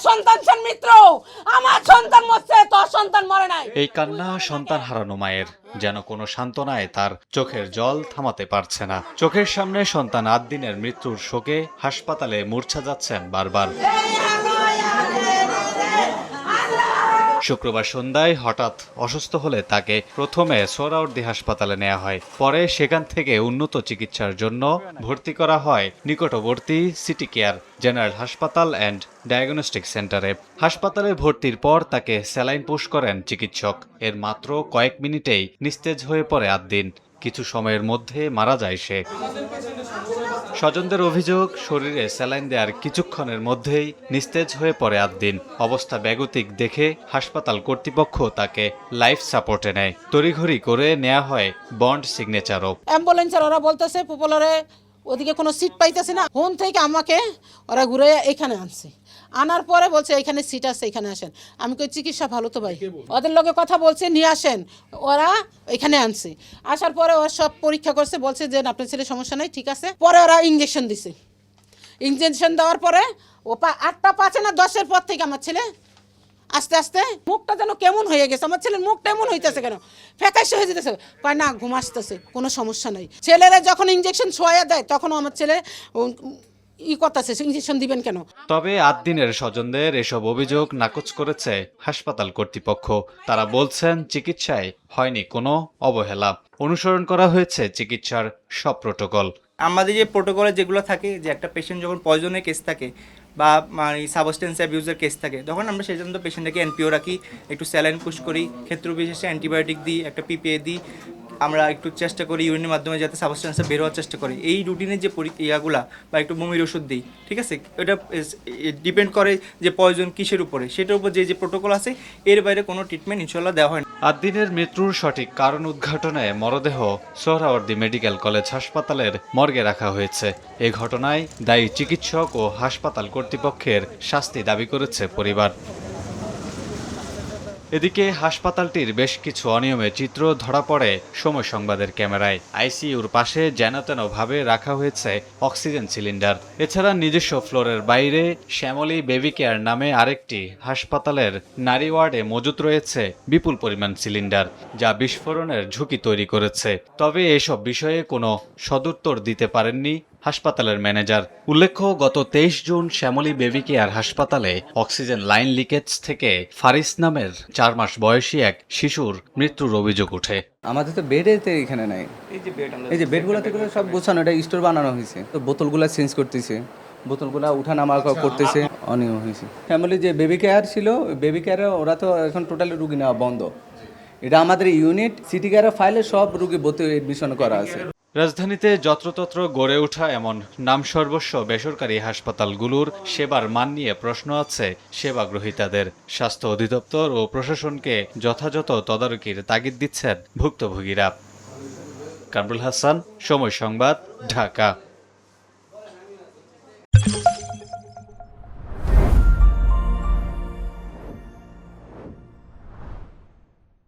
সন্তান মিত্র, আমার সন্তান মরছে, তোর সন্তান মরে নাই। এই কান্না সন্তান হারানো মায়ের, যেন কোনো সান্ত্বনায় তার চোখের জল থামাতে পারছে না। চোখের সামনে সন্তান ৮ দিনের মৃত্যুর শোকে হাসপাতালে মূর্ছা যাচ্ছেন বারবার। শুক্রবার সন্ধ্যায় হঠাৎ অসুস্থ হলে তাকে প্রথমে সোহরাওয়ার্দী হাসপাতালে নেওয়া হয়। পরে সেখান থেকে উন্নত চিকিৎসার জন্য ভর্তি করা হয় নিকটবর্তী সিটি কেয়ার জেনারেল হাসপাতাল অ্যান্ড ডায়াগনস্টিক সেন্টারে। হাসপাতালে ভর্তির পর তাকে স্যালাইন পুশ করেন চিকিৎসক। এর মাত্র কয়েক মিনিটেই নিস্তেজ হয়ে পড়ে ৮ দিন। কিছু সময়ের মধ্যে মারা যায় সে। স্বজনদের অভিযোগ, শরীরে স্যালাইন দেওয়ার কিছুক্ষণের মধ্যেই নিস্তেজ হয়ে পড়ে ৮ দিন। অবস্থা বেগতিক দেখে হাসপাতাল কর্তৃপক্ষ তাকে লাইফ সাপোর্টে নেয়। তড়িঘড়ি করে নেওয়া হয় বন্ড সিগনেচারও। অ্যাম্বুলেন্সের ওরা বলতেছে পপুলারে ওদিকে কোনো সিট পাইতেছে না, হোম থেকে আমাকে ওরা ঘুরে এখানে আনছে। আনার পরে বলছে এখানে সিট আছে, এখানে আসেন। আমি কই চিকিৎসা ভালো তো ভাই, ওদের লগে কথা বলছে নিয়ে আসেন। ওরা এখানে আনছে, আসার পরে ওরা সব পরীক্ষা করছে, বলছে যে আপনার ছেলে সমস্যা নেই, ঠিক আছে। পরে ওরা ইঞ্জেকশন দিছে। ইঞ্জেকশন দেওয়ার পরে ও 8টা 5 না 10-এর পর থেকে আমার ছেলে আস্তে আস্তে মুখটা যেন কেমন হয়ে গেছে। আমার ছেলের মুখটা এমন হইতেছে কেন, ফ্যাকাশে হয়ে যেতেছে। কয় না ঘুম আসতেছে, কোনো সমস্যা নাই। ছেলেরা যখন ইঞ্জেকশন ছোঁয়া দেয় তখনও আমার ছেলে করতেছে, ইঞ্জেকশন দিবেন কেন। তবে ৮ দিনের স্বজনদের এসব অভিযোগ নাকচ করেছে হাসপাতাল কর্তৃপক্ষ। তারা বলছেন চিকিৎসায় হয়নি কোনো অবহেলা, অনুসরণ করা হয়েছে চিকিৎসার সব প্রোটোকল। আমাদের যে প্রোটোকলে যেগুলো থাকে, যে একটা পেশেন্ট যখন পয়জনের কেস থাকে বা মানে সাবস্টেন্স অ্যাবিউজের কেস থাকে, তখন আমরা সেই জন্য পেশেন্টটাকে এনপিও রাখি, একটু স্যালাইন পুশ করি, ক্ষেত্র বিশেষে অ্যান্টিবায়োটিক দিই, একটা পিপিএ দিই। আমরা একটু চেষ্টা করি ইউরিনের মাধ্যমে যাতে সাবস্টেন্সটা বের হওয়ার চেষ্টা করি। এই রুটিনের যে ইয়াগুলা বা একটু বমির ওষুধ দিই, ঠিক আছে। এটা ডিপেন্ড করে যে পয়জন কিসের উপরে, সেটার উপর যে প্রোটোকল আছে, এর বাইরে কোনো ট্রিটমেন্ট ইনশাল্লাহ দেওয়া হয় না। ৮ দিনের মৃত্যুর সঠিক কারণ উদ্ঘাটনে মরদেহ সোহরাওয়ার্দী মেডিকেল কলেজ হাসপাতালের মর্গে রাখা হয়েছে। এ ঘটনায় দায়ী চিকিৎসক ও হাসপাতাল কর্তৃপক্ষের শাস্তি দাবি করেছে পরিবার। এদিকে হাসপাতালটির বেশ কিছু অনিয়মের চিত্র ধরা পড়ে সময় সংবাদের ক্যামেরায়। আইসিইউর পাশে যেনতেনভাবে রাখা হয়েছে অক্সিজেন সিলিন্ডার। এছাড়া নিজস্ব ফ্লোরের বাইরে শ্যামলী বেবি কেয়ার নামে আরেকটি হাসপাতালের নারী ওয়ার্ডে মজুত রয়েছে বিপুল পরিমাণ সিলিন্ডার, যা বিস্ফোরণের ঝুঁকি তৈরি করেছে। তবে এসব বিষয়ে কোনো সদুত্তর দিতে পারেননি হাসপাতালের ম্যানেজার। উল্লেখ্য, গত 23 জুন শ্যামলী বেবি কেয়ার হাসপাতালে অক্সিজেন লাইন লিকেজ থেকে ফারিস নামের 4 মাস বয়সী এক শিশুর মৃত্যুর অভিযোগ ওঠে। আমাদের তো বেডে এখানে নাই। এই যে বেডগুলো থেকে সব গোছানো, এটা স্টোর বানানো হয়েছে, তো বোতলগুলো চেঞ্জ করতেছে, বোতলগুলো উঠানামা করতেছে, অনিয়ম হয়েছে। ফ্যামিলি যে বেবি কেয়ার ছিল, বেবি কেয়ারে ওরা তো এখন টোটালি রুগী নেওয়া বন্ধ। এটা আমাদের ইউনিট সিটি কেয়ারের ফাইলে সব রুগী ভর্তি এডমিশন করা আছে। রাজধানীতে যত্রতত্র গড়ে ওঠা এমন নামসর্বস্ব বেসরকারি হাসপাতালগুলোর সেবার মান নিয়ে প্রশ্ন আছে সেবা গ্রহীতাদের। স্বাস্থ্য অধিদপ্তর ও প্রশাসনকে যথাযথ তদারকির তাগিদ দিচ্ছেন ভুক্তভোগীরা। কামরুল হাসান, সময় সংবাদ, ঢাকা।